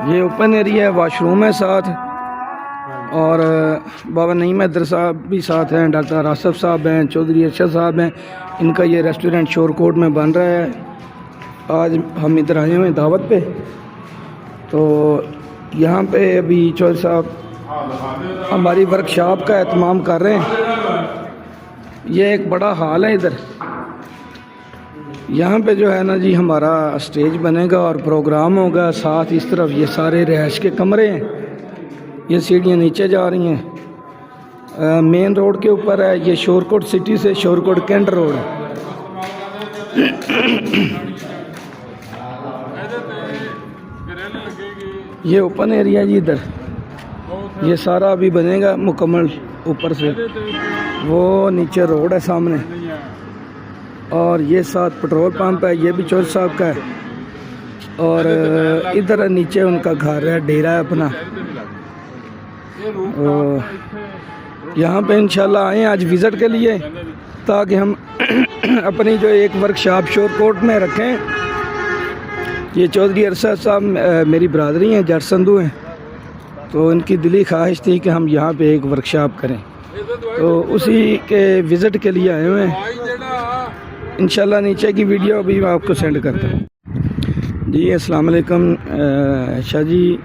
ये open area है, washroom है साथ, और बाबा नईम हैदर साहब भी साथ हैं, डॉक्टर आसफ साहब हैं, चौधरी अरशद साहब हैं। इनका ये रेस्टोरेंट शोरकोट में बन रहा है। आज हम इधर आए हुए हैं दावत पे, तो यहाँ पे अभी चौधरी साहब हमारी वर्कशॉप का एहतमाम कर रहे हैं। ये एक बड़ा हॉल है इधर, यहाँ पे जो है ना जी हमारा स्टेज बनेगा और प्रोग्राम होगा। साथ इस तरफ ये सारे रिहाइश के कमरे हैं। ये सीढ़ियाँ नीचे जा रही हैं, मेन रोड के ऊपर है। ये शोरकोट सिटी से शोरकोट कैंट रोड है। ये ओपन एरिया जी इधर, ये सारा अभी बनेगा मुकम्मल ऊपर से। वो नीचे रोड है सामने, और ये साथ पेट्रोल पंप है, ये भी चौधरी साहब का है। और इधर नीचे उनका घर है, डेरा है अपना। यहाँ पे इंशाल्लाह आए आज विज़िट के लिए, ताकि हम अपनी जो एक वर्कशॉप शोरकोट में रखें। ये चौधरी अरशद साहब मेरी बरादरी हैं, जट संधू हैं, तो इनकी दिली ख्वाहिश थी कि हम यहाँ पे एक वर्कशॉप करें, तो उसी के विज़िट के लिए आए हुए हैं। इंशाल्लाह नीचे की वीडियो अभी मैं आपको सेंड करता हूँ जी। अस्सलाम वालेकुम शाह जी।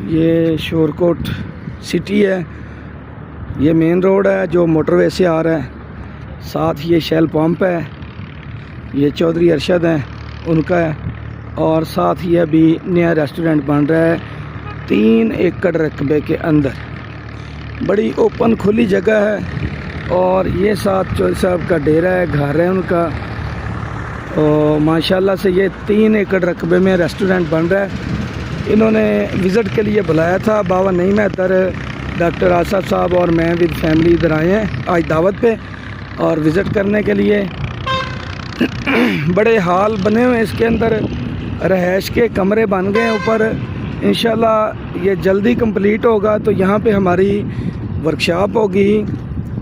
ये शोरकोट सिटी है, ये मेन रोड है जो मोटरवे से आ रहा है। साथ ये शेल पंप है, ये चौधरी अरशद हैं उनका है। और साथ ही अभी नया रेस्टोरेंट बन रहा है 3 एकड़ रकबे के अंदर, बड़ी ओपन खुली जगह है। और ये साथ चौधरी साहब का डेरा है, घर है उनका। और माशाल्लाह से ये 3 एकड़ रकबे में रेस्टोरेंट बन रहा है। इन्होंने विज़िट के लिए बुलाया था, बाबा नईम हैदर, डॉक्टर आसफ साहब और मैं विद फैमिली इधर आए हैं आज दावत पे और विज़िट करने के लिए। बड़े हॉल बने हुए हैं, इसके अंदर रहायश के कमरे बन गए हैं ऊपर। इंशाल्लाह ये जल्दी कंप्लीट होगा तो यहाँ पे हमारी वर्कशॉप होगी,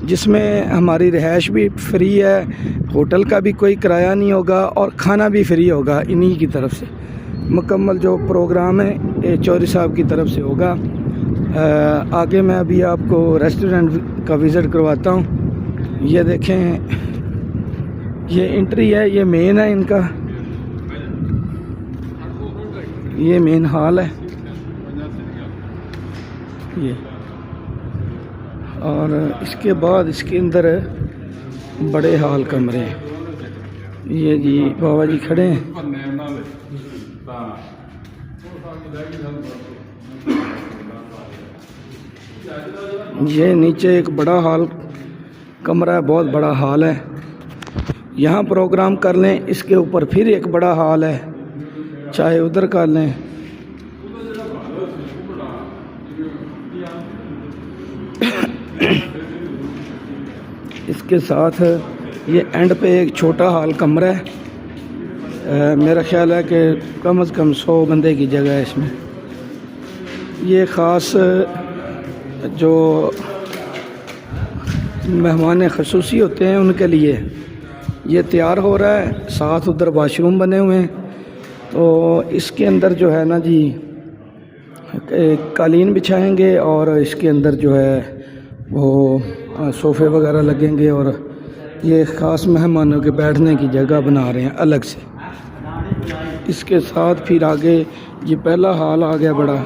जिसमें हमारी रहायश भी फ्री है, होटल का भी कोई किराया नहीं होगा और खाना भी फ्री होगा इन्हीं की तरफ से। मुकम्मल जो प्रोग्राम है ये चौधरी साहब की तरफ से होगा। आगे मैं अभी आपको रेस्टोरेंट का विज़िट करवाता हूँ। ये देखें, ये एंट्री है, ये मेन है इनका, ये मेन हॉल है ये। और इसके बाद इसके अंदर बड़े हॉल कमरे हैं। ये जी बाबा जी खड़े हैं। ये नीचे एक बड़ा हॉल कमरा है, बहुत बड़ा हॉल है, यहाँ प्रोग्राम कर लें। इसके ऊपर फिर एक बड़ा हॉल है, चाहे उधर कर लें। इसके साथ ये एंड पे एक छोटा हॉल कमरा है। मेरा ख्याल है कि कम से कम 100 बंदे की जगह है इसमें। ये ख़ास जो मेहमान ख़ुसूसी होते हैं उनके लिए ये तैयार हो रहा है। साथ उधर वाशरूम बने हुए हैं, तो इसके अंदर जो है ना जी कालीन बिछाएंगे और इसके अंदर जो है वो सोफ़े वगैरह लगेंगे। और ये ख़ास मेहमानों के बैठने की जगह बना रहे हैं अलग से। इसके साथ फिर आगे ये पहला हॉल आ गया बड़ा।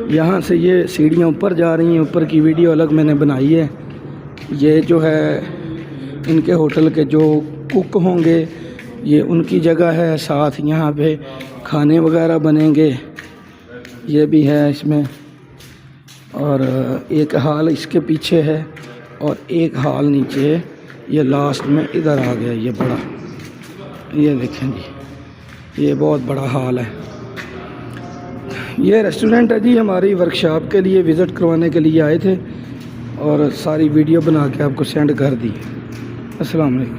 यहाँ से ये सीढ़ियाँ ऊपर जा रही हैं, ऊपर की वीडियो अलग मैंने बनाई है। ये जो है इनके होटल के जो कुक होंगे ये उनकी जगह है। साथ यहाँ पे खाने वगैरह बनेंगे, ये भी है इसमें। और एक हॉल इसके पीछे है और एक हॉल नीचे है, ये लास्ट में इधर आ गया ये बड़ा। ये देखें जी, ये बहुत बड़ा हॉल है। ये रेस्टोरेंट है जी, हमारी वर्कशॉप के लिए विज़िट करवाने के लिए आए थे और सारी वीडियो बना के आपको सेंड कर दी। अस्सलाम वालेकुम।